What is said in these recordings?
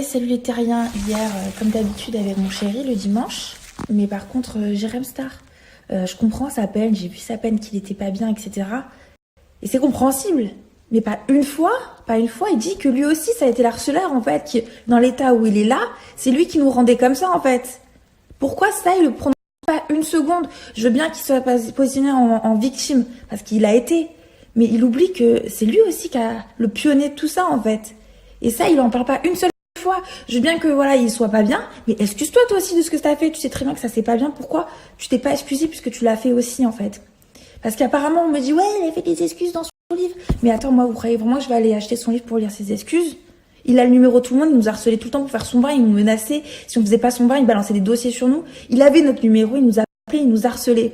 salut les terriens. Hier, comme d'habitude avec mon chéri le dimanche. Mais par contre, Jérém Star. Je comprends sa peine, j'ai vu sa peine qu'il était pas bien, etc. Et c'est compréhensible. Mais pas une fois, il dit que lui aussi, ça a été l'harceleur, en fait, que dans l'état où il est là, c'est lui qui nous rendait comme ça, en fait. Pourquoi ça, il le prononce pas une seconde? Je veux bien qu'il soit positionné en victime, parce qu'il a été. Mais il oublie que c'est lui aussi qui a le pionnier de tout ça, en fait. Et ça, il en parle pas une seule fois. Je veux bien que, voilà, il soit pas bien, mais excuse-toi toi aussi de ce que t'as fait. Tu sais très bien que ça c'est pas bien. Pourquoi tu t'es pas excusé puisque tu l'as fait aussi, en fait? Parce qu'apparemment, on me dit, ouais, il a fait des excuses dans son livre. Mais attends, moi, vous croyez vraiment que je vais aller acheter son livre pour lire ses excuses? Il a le numéro de tout le monde, il nous harcelait tout le temps pour faire son bain, il nous menaçait. Si on faisait pas son bain, il balançait des dossiers sur nous. Il avait notre numéro, il nous appelait, il nous harcelait.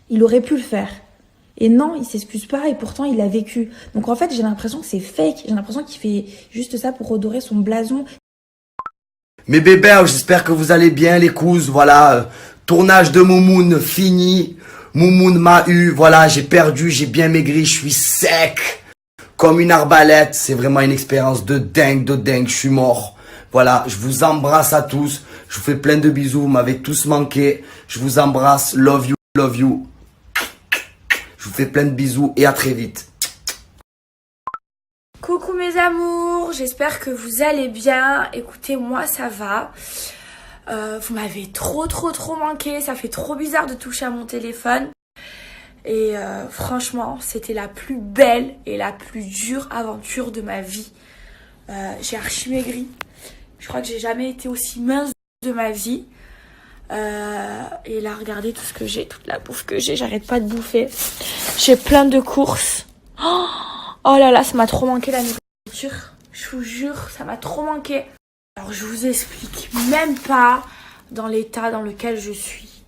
Il aurait pu le faire. Et non, il s'excuse pas et pourtant il a vécu. Donc en fait, j'ai l'impression que c'est fake. J'ai l'impression qu'il fait juste ça pour redorer son blason. Mes bébés, j'espère que vous allez bien les cousses, voilà, tournage de Moumoun fini, Moumoun m'a eu, voilà, j'ai perdu, j'ai bien maigri, je suis sec, comme une arbalète, c'est vraiment une expérience de dingue, je suis mort. Voilà, je vous embrasse à tous, je vous fais plein de bisous, vous m'avez tous manqué, je vous embrasse, love you, love you. Je vous fais plein de bisous et à très vite. Coucou mes amours, j'espère que vous allez bien. Écoutez, moi ça va. Vous m'avez trop manqué, ça fait trop bizarre de toucher à mon téléphone. Et franchement, c'était la plus belle et la plus dure aventure de ma vie. J'ai archi maigri. Je crois que j'ai jamais été aussi mince de ma vie. Et là, regardez tout ce que j'ai, toute la bouffe que j'ai, j'arrête pas de bouffer. J'ai plein de courses. Oh là là, ça m'a trop manqué la nourriture. Je vous jure, ça m'a trop manqué. Alors, je vous explique même pas dans l'état dans lequel je suis.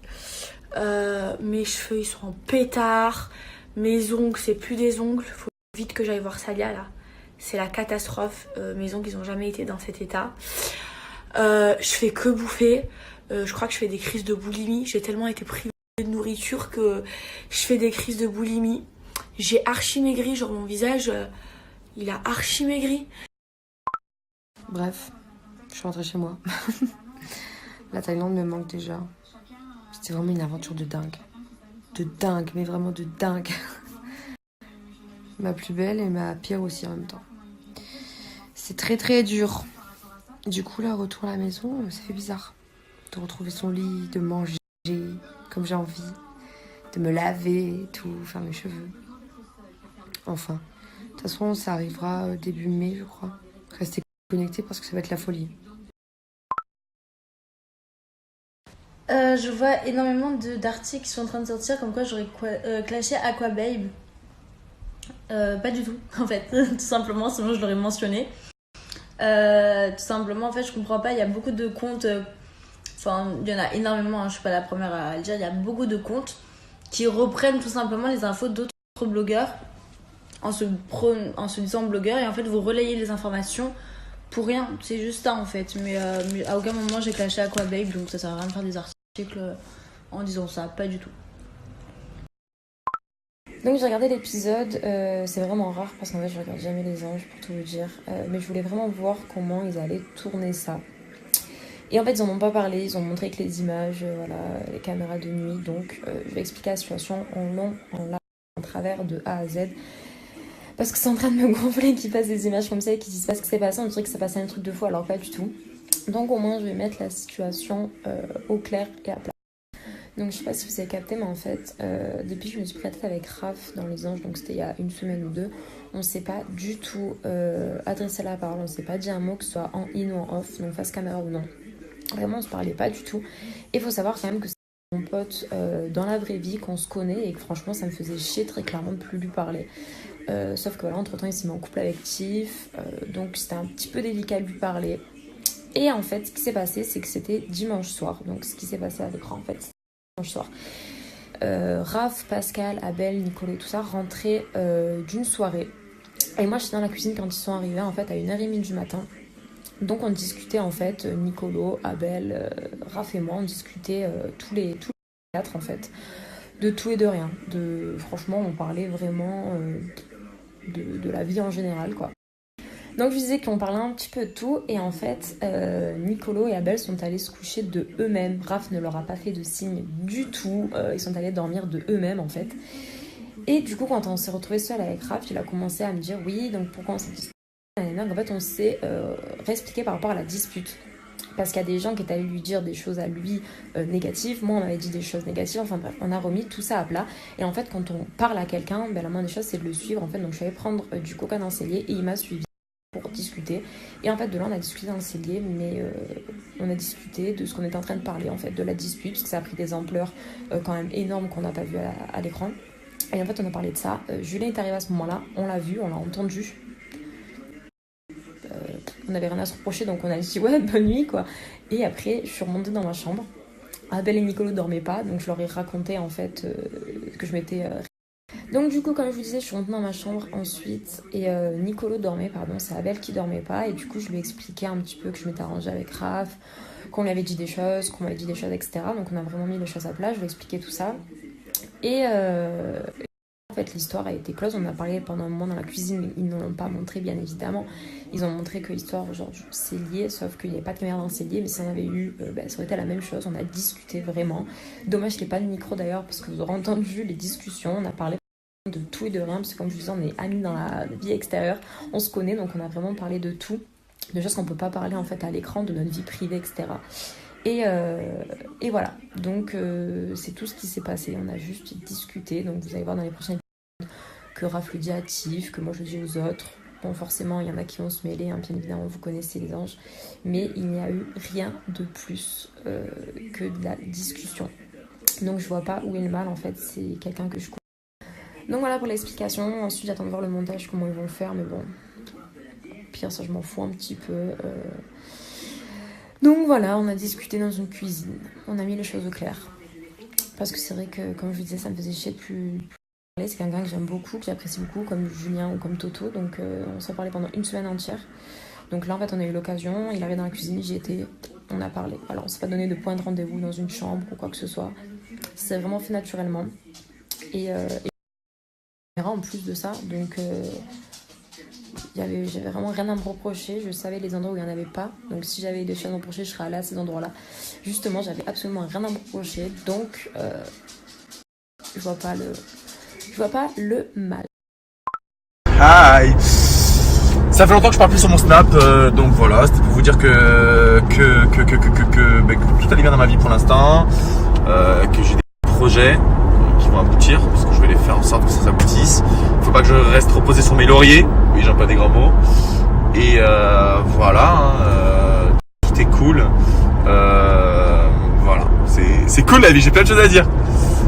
Mes cheveux, ils sont en pétard. Mes ongles, c'est plus des ongles. Faut vite que j'aille voir Salia, là. C'est la catastrophe. Mes ongles, ils ont jamais été dans cet état. Je fais que bouffer. Je crois que je fais des crises de boulimie. J'ai tellement été privée de nourriture que je fais des crises de boulimie. J'ai archi maigri, genre mon visage, il a archi maigri. Bref, je suis rentrée chez moi. La Thaïlande me manque déjà. C'était vraiment une aventure de dingue. De dingue, mais vraiment de dingue. Ma plus belle et ma pire aussi en même temps. C'est très dur. Du coup, là, retour à la maison, ça fait bizarre. De retrouver son lit, de manger comme j'ai envie, de me laver, tout, faire mes cheveux. Enfin, de toute façon, ça arrivera début mai, je crois. Restez connectés parce que ça va être la folie. Je vois énormément d'articles qui sont en train de sortir comme quoi j'aurais clashé Aquababe. Pas du tout, en fait, tout simplement, sinon je l'aurais mentionné. Tout simplement, en fait, je comprends pas, il y a beaucoup de comptes... Enfin, il y en a énormément, hein, je suis pas la première à le dire. Il y a beaucoup de comptes qui reprennent tout simplement les infos d'autres blogueurs en se disant blogueur et en fait vous relayez les informations pour rien. C'est juste ça en fait. Mais à aucun moment j'ai clashé Aquababe, donc ça sert à rien de faire des articles en disant ça, pas du tout. Donc j'ai regardé l'épisode, c'est vraiment rare parce qu'en fait je regarde jamais les anges pour tout vous dire. Mais je voulais vraiment voir comment ils allaient tourner ça. Et en fait, ils en ont pas parlé, ils ont montré que les images, voilà, les caméras de nuit. Donc, je vais expliquer la situation en long, en large, en travers de A à Z. Parce que c'est en train de me gonfler qu'ils fassent des images comme ça et qu'ils disent pas ce qui s'est passé. On dirait que ça passait un truc de fou, alors pas du tout. Donc, au moins, je vais mettre la situation au clair et à plat. Donc, je sais pas si vous avez capté, mais en fait, depuis que je me suis pris la tête avec Raph dans Les Anges, donc c'était il y a une semaine ou deux, on s'est pas du tout adressé la parole, on s'est pas dit un mot, que ce soit en in ou en off, donc face caméra ou non. Vraiment, on se parlait pas du tout. Et il faut savoir quand même que c'est mon pote dans la vraie vie, qu'on se connaît et que franchement, ça me faisait chier très clairement de plus lui parler. Sauf que voilà, entre-temps, il s'est mis en couple avec Tiff, donc c'était un petit peu délicat de lui parler. Et en fait, ce qui s'est passé, c'est que c'était dimanche soir. Donc, ce qui s'est passé avec Raph, en fait, c'était dimanche soir. Raph, Pascal, Abel, Nicolas, tout ça rentraient d'une soirée. Et moi, j'étais dans la cuisine quand ils sont arrivés, en fait, à 1h30 du matin. Donc on discutait en fait, Nicolo, Abel, Raph et moi, on discutait tous les quatre en fait, de tout et de rien. Franchement, on parlait vraiment de la vie en général quoi. Donc je vous disais qu'on parlait un petit peu de tout et en fait Nicolo et Abel sont allés se coucher de eux-mêmes. Raph ne leur a pas fait de signe du tout, ils sont allés dormir de eux-mêmes en fait. Et du coup quand on s'est retrouvés seuls avec Raph, il a commencé à me dire oui donc pourquoi on s'est disputé. En fait on s'est réexpliqué par rapport à la dispute. Parce qu'il y a des gens qui étaient allés lui dire des choses à lui négatives, moi on m'avait dit des choses négatives, enfin bref, on a remis tout ça à plat. Et en fait quand on parle à quelqu'un, la moindre des choses c'est de le suivre en fait. Donc je suis allée prendre du coca dans le cellier et il m'a suivi pour discuter. Et en fait de là on a discuté dans le cellier, mais on a discuté de ce qu'on était en train de parler en fait, de la dispute, parce que ça a pris des ampleurs quand même énormes qu'on n'a pas vu à l'écran. Et en fait on a parlé de ça. Julien est arrivé à ce moment-là, on l'a vu, on l'a entendu. On avait rien à se reprocher donc on a dit ouais bonne nuit quoi. Et après je suis remontée dans ma chambre. Abel et Nicolo dormaient pas donc je leur ai raconté en fait que je m'étais donc du coup comme je vous disais je suis remontée dans ma chambre ensuite et Nicolo dormait c'est Abel qui dormait pas et du coup je lui ai expliqué un petit peu que je m'étais arrangée avec Raph, qu'on lui avait dit des choses, qu'on m'avait dit des choses etc. Donc on a vraiment mis les choses à plat, je lui ai expliqué tout ça et en fait, l'histoire a été close. On a parlé pendant un moment dans la cuisine. Ils ne l'ont pas montré, bien évidemment. Ils ont montré que l'histoire, genre, du cellier, sauf qu'il n'y avait pas de caméra dans le cellier. Mais si on avait eu, ça aurait été la même chose. On a discuté vraiment. Dommage qu'il n'y ait pas de micro d'ailleurs, parce que vous aurez entendu les discussions. On a parlé de tout et de rien, parce que comme je vous disais, on est amis dans la vie extérieure. On se connaît, donc on a vraiment parlé de tout. De choses qu'on ne peut pas parler en fait à l'écran, de notre vie privée, etc. Et voilà, donc c'est tout ce qui s'est passé. On a juste discuté, donc vous allez voir dans les prochains épisodes que Raph le dit à Tiff, que moi je le dis aux autres. Bon, forcément, il y en a qui vont se mêler, hein, bien évidemment, vous connaissez les anges. Mais il n'y a eu rien de plus que de la discussion. Donc je vois pas où est le mal, en fait, c'est quelqu'un que je connais. Donc voilà pour l'explication. Ensuite, j'attends de voir le montage, comment ils vont le faire, mais bon, pire, ça je m'en fous un petit peu. Donc voilà, on a discuté dans une cuisine, on a mis les choses au clair. Parce que c'est vrai que, comme je vous disais, ça me faisait chier de plus parler. C'est quelqu'un que j'aime beaucoup, que j'apprécie beaucoup, comme Julien ou comme Toto. Donc on s'est parlé pendant une semaine entière. Donc là, en fait, on a eu l'occasion, il arrive dans la cuisine, j'y étais, on a parlé. Alors, on s'est pas donné de point de rendez-vous dans une chambre ou quoi que ce soit. C'est vraiment fait naturellement. Et en plus de ça, donc... j'avais vraiment rien à me reprocher, je savais les endroits où il n'y en avait pas, donc si j'avais des choses à me reprocher je serais allée à ces endroits là. Justement j'avais absolument rien à me reprocher, donc je vois pas le mal. Hi. Ça fait longtemps que je parle plus sur mon Snap, donc voilà, c'était pour vous dire que tout allait bien dans ma vie pour l'instant, que j'ai des projets qui vont aboutir, parce que je vais les faire en sorte que ça s'aboutisse. Faut pas que je reste reposé sur mes lauriers, oui j'emploie des grands mots. Et voilà, tout est cool. Voilà, c'est cool la vie, j'ai plein de choses à dire.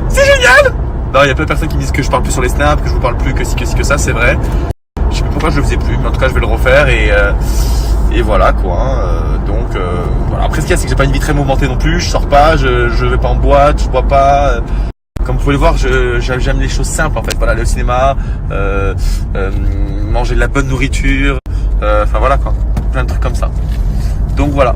C'est génial. Non, il y a plein de personnes qui me disent que je parle plus sur les snaps, que je vous parle plus, que si, que ça, c'est vrai. Je sais pas pourquoi je le faisais plus, mais en tout cas je vais le refaire et voilà quoi. Donc voilà. Après ce qu'il y a, c'est que j'ai pas une vie très mouvementée non plus, je sors pas, je vais pas en boîte, je bois pas. Comme vous pouvez le voir, j'aime les choses simples en fait. Voilà, aller au cinéma, manger de la bonne nourriture, enfin voilà quoi, plein de trucs comme ça. Donc voilà.